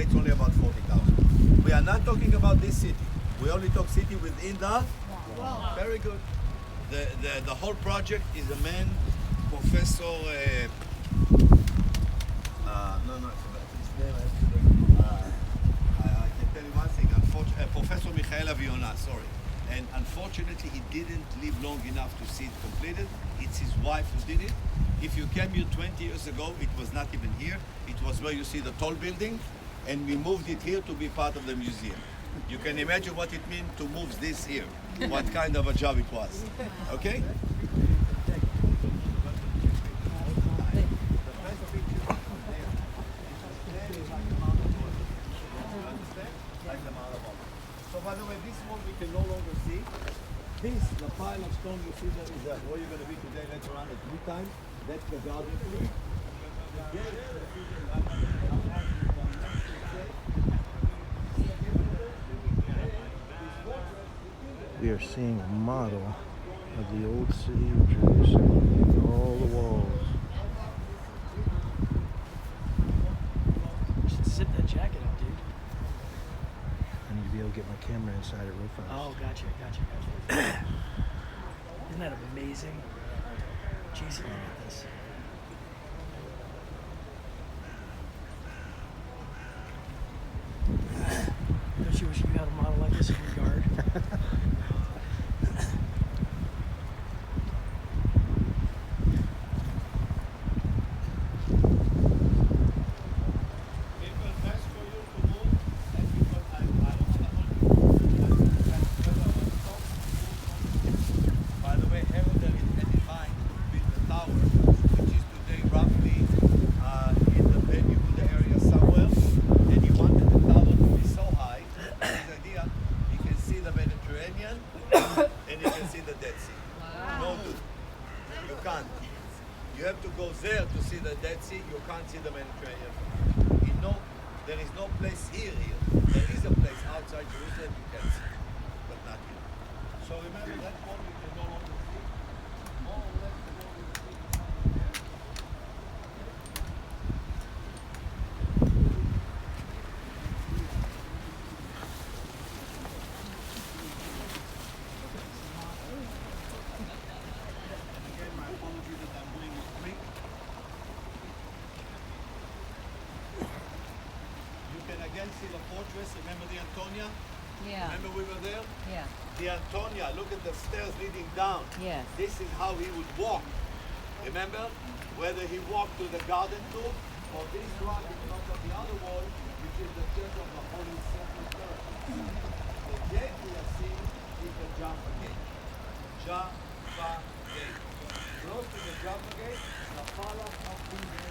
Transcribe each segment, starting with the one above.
it's only about 40,000. We are not talking about this city. We only talk city within the wall. Very good. The whole project is a man, Professor. No, I forgot his name. I can tell you one thing. Professor Michael Aviona, sorry. And unfortunately, he didn't live long enough to see it completed. It's his wife who did it. If you came here 20 years ago, it was not even here. It was where you see the tall building, and we moved it here to be part of the museum. You can imagine what it means to move this here. What kind of a job it was. Okay? So by the way, this one we can no longer see. This, the pile of stone you see there is where you're going to be today later on at tea time. That's the garden tree. We are seeing a model of the old city of Jerusalem on all the walls. You should zip that jacket up, dude. I need to be able to get my camera inside it real fast. Oh, gotcha. Isn't that amazing? Jesus, look at this. Don't you wish you had a model like this in your yard? You have to go there to see the Dead Sea. You can't see the Mediterranean. There is no place here. There is a place outside Jerusalem you can see, but not here. So remember that one we can no longer see. More or less we no longer see. Again, my apologies that I'm doing it quick. You can again see the fortress. Remember the Antonia? Yeah. Remember we were there? Yeah. The Antonia, look at the stairs leading down. Yes. This is how he would walk. Remember? Whether he walked to the garden too, or this one in front of the other wall, which is the church of the Holy Sepulchre. The gate we are seeing is the Jaffa Gate. Jaffa Gate. Close to the Jaffa Gate, the palace of Moshe,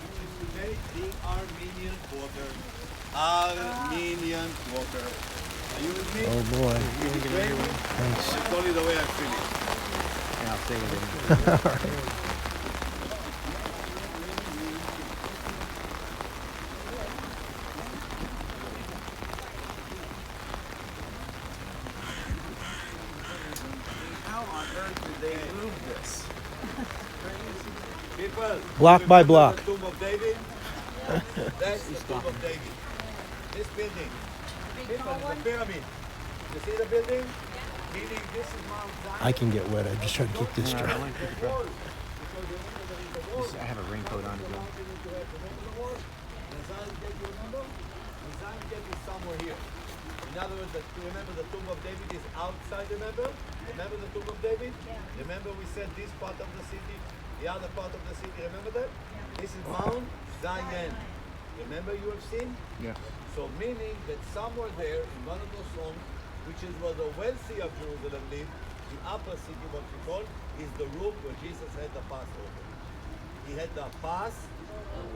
which is today the Armenian Quarter. Armenian Quarter. Are you with me? Oh boy. Is it great? Thanks. It's only the way I feel it. Yeah, I'll say it. How on earth did they move this? People, Block by block. The Tomb of David. That's the Tomb of David. This building. People, the pyramid. You see the building? Meaning this is Mount Zion. I can get wet. I'm just trying to keep this I dry. don't like this, bro. I have a raincoat on as well. The Zion Gate, you remember? The Zion Gate is somewhere here. In other words, remember the Tomb of David is outside, remember? Remember the Tomb of David? Yeah. Remember we said this part of the city, the other part of the city, remember that? This is Mount Zion. Remember you have seen? Yeah. So meaning that somewhere there in one of those homes, which is where the wealthy of Jerusalem live, the upper city, what we call, is the room where Jesus had the Passover. He had the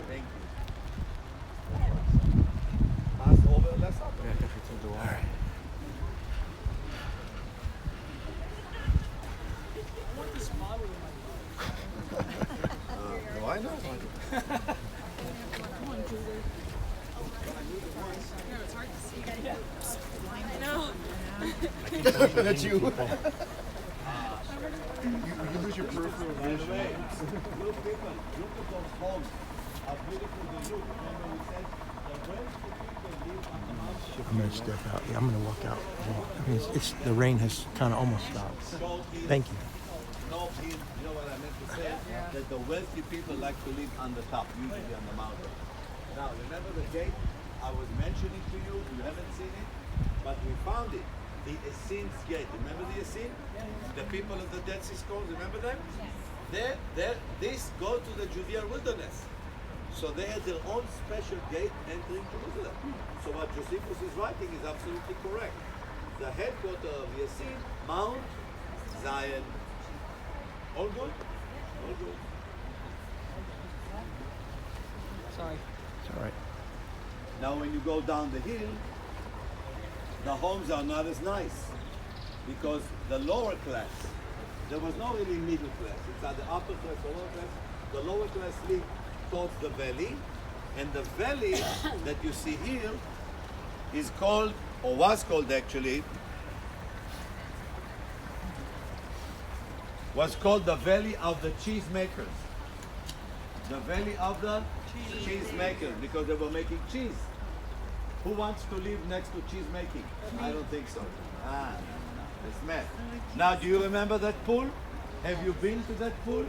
thank you. Passover, Last Supper. Yeah, if it's in the water. I want this model in my Why not? I know. That's you. You lose your peripheral By the way, look people, look at those homes. How beautiful they look. I'm gonna step out. Yeah, I'm gonna walk out. I mean, it's the rain has kind of almost stopped. Thank you. No, you know what I meant to say? That the wealthy people like to live on the top, usually on the mountain. Now, remember the gate I was mentioning to you? You haven't seen it, but we found it. The Essenes gate. Remember the Essene? The people of the Dead Sea Scrolls. Remember them? This go to the Judean wilderness. So they had their own special gate entering Jerusalem. So what Josephus is writing is absolutely correct. The headquarters of the Essene, Mount Zion. All good? All good. Sorry. It's all right. Now when you go down the hill, the homes are not as nice because the lower class, there was no really middle class. It's at the upper class, the lower class. The lower class lived towards the valley, and the valley that you see here is called, or was called actually, was called the Valley of the Cheesemakers. The Valley of the Cheesemakers, because they were making cheese. Who wants to live next to cheese making? I don't think so. It's mad. Now, do you remember that pool? Have you been to that pool?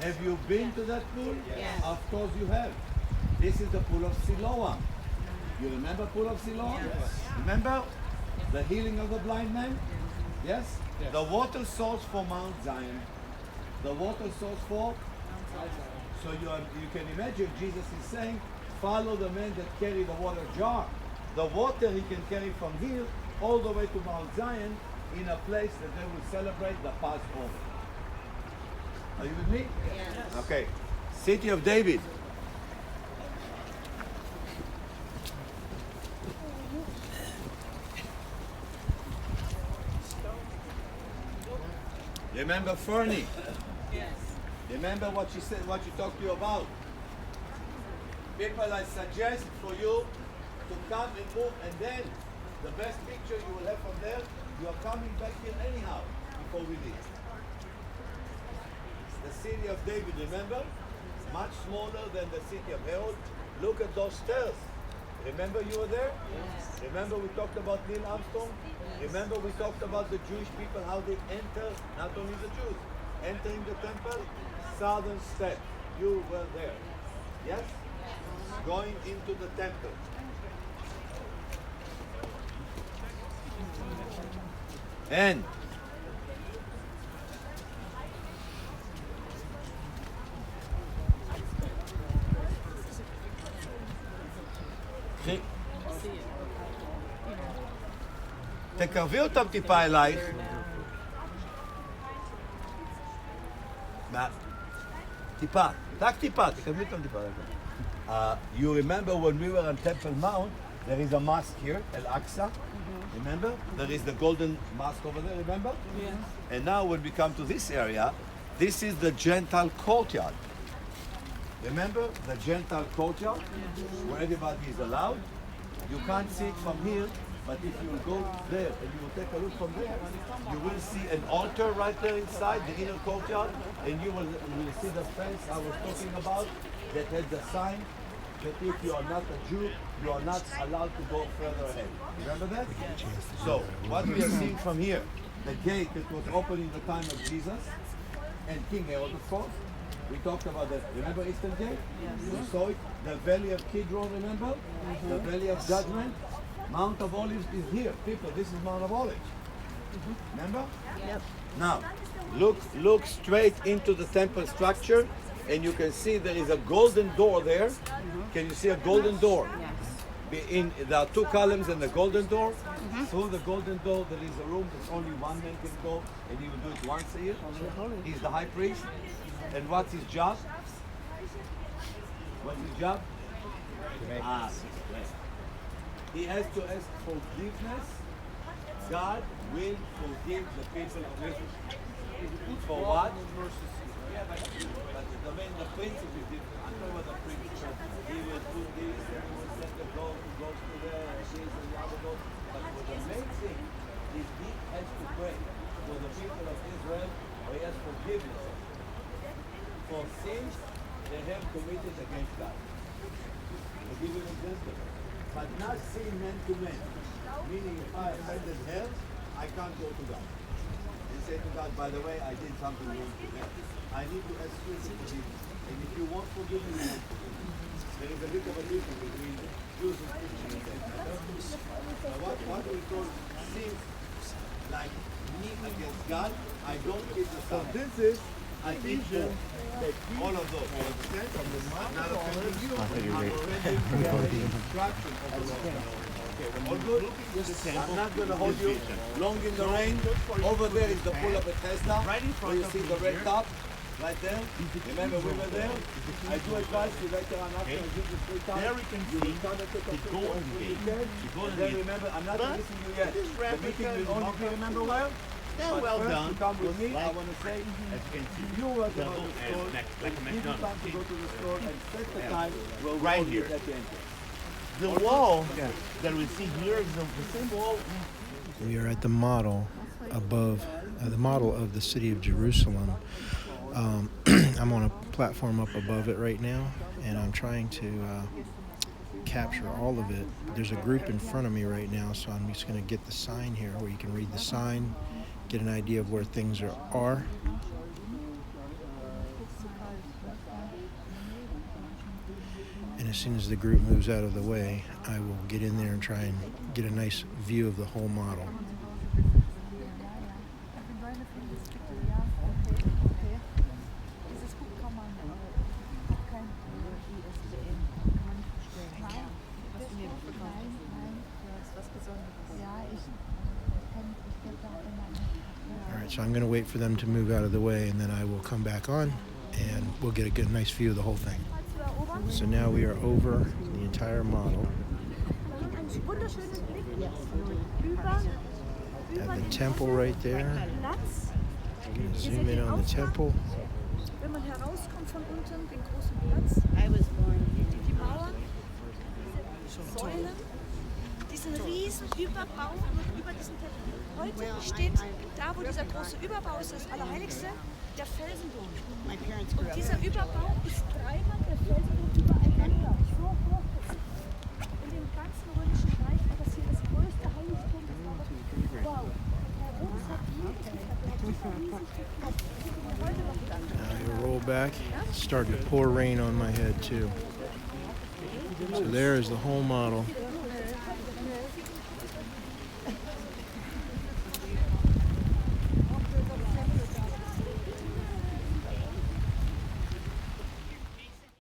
Have you been to that pool? Yes. Of course you have. This is the pool of Siloam. You remember pool of Siloam? Yes. Remember the healing of the blind man? Yes? The water source for Mount Zion. The water source for? So you can imagine Jesus is saying, follow the man that carry the water jar. The water he can carry from here all the way to Mount Zion in a place that they will celebrate the Passover. Are you with me? Yes. Okay. City of David. Remember Fernie? Yes. Remember what she said, what she talked to you about? People, I suggest for you to come and move, and then the best picture you will have from there, you are coming back here anyhow before we leave. The city of David, remember? Much smaller than the city of Herod. Look at those stairs. Remember you were there? Yes. Remember we talked about Neil Armstrong? Remember we talked about the Jewish people, how they enter, not only the Jews, entering the temple? Southern step. You were there. Yes? Going into the temple. And תקרבי אותם טיפה אלייך. טיפה, רק טיפה, תקרבי אותם טיפה. You remember when we were on Temple Mount, there is a mosque here, Al-Aqsa. Remember? There is the golden mosque over there, remember? Yes. And now when we come to this area, this is the Gentile courtyard. Remember the Gentile courtyard? Where everybody is allowed? You can't see it from here, but if you will go there and you will take a look from there, you will see an altar right there inside the inner courtyard, and you will see the fence I was talking about that had the sign that if you are not a Jew, you are not allowed to go further ahead. Remember that? So, what we are seeing from here, the gate that was opened in the time of Jesus and King Herod, of course. We talked about that. Remember Eastern Gate? Yes. We saw it. The Valley of Kidron, remember? The Valley of Judgment. Mount of Olives is here. People, this is Mount of Olives. Remember? Yep. Now, look straight into the temple structure, and you can see there is a golden door there. Can you see a golden door? Yes. There are two columns in the golden door. Through the golden door, there is a room that only one man can go, and he will do it once a year. He's the high priest. And what's his job? What's his job? He has to ask forgiveness. God will forgive the people of Israel. For what? Yeah, but the principle is different. I'm talking about the principle. He will put this, and he will send the goat who goes to there, and this and the other goat. But the main thing is he has to pray for the people of Israel, or he has forgiveness for sins they have committed against God. I'll give you an example. but not seen man to man. Meaning if I offended her, I can't go to God and say to God, by the way, I did something wrong to her. I need to ask you to forgive me. And if you won't forgive me, you won't forgive me. There is a bit of a difference between Jews and Christians at the same time. What we call sin, like me against God, I don't keep the Sabbath. This is I teach them all of those. You understand? I'm not offending you. I'm offending the instruction of the Lord. All good? I'm not going to hold you long in the rain. Over there is the pool of Bethesda, where you see the red top, right there. Remember we were there? I do advise you later on after I give you 3 times. There we can You see will come and take a the picture Golden when you Gate. can. The Golden And then Gate. remember, I'm not But releasing you yet. this The replica meeting is will only be, remember well? They're But well first done. to come with me, I Like- want to say, As you can see, you work about double the and store, like a give you time to go to the store and set the time where we Right all meet here. at the entrance. the wall that we see here is the same wall. We are at the model above, the model of the city of Jerusalem. I'm on a platform up above it right now, and I'm trying to capture all of it. There's a group in front of me right now, so I'm just going to get the sign here where you can read the sign, get an idea of where things are. And as soon as the group moves out of the way, I will get in there and try and get a nice view of the whole model. All right, so I'm going to wait for them to move out of the way, and then I will come back on, and we'll get a good, nice view of the whole thing. So now we are over the entire model at the temple right there. Zoom in on the temple. Wenn man herauskommt von unten, den großen Platz, I was born die Mauern, diese Säulen, diesen riesen Überbau über diesen Tempel. Heute steht da, wo dieser große Überbau ist, das Allerheiligste, der Felsenturm. my parents grew Und up dieser Überbau ist dreimal der Felsenturm übereinander. So hoch ist es. In dem ganzen römischen Reich war das hier das größte Heiligtum. Wow. Der Rums hat riesig geklappt. Heute noch dann. Now you roll back. It's starting to pour rain on my head too. So there is the whole model.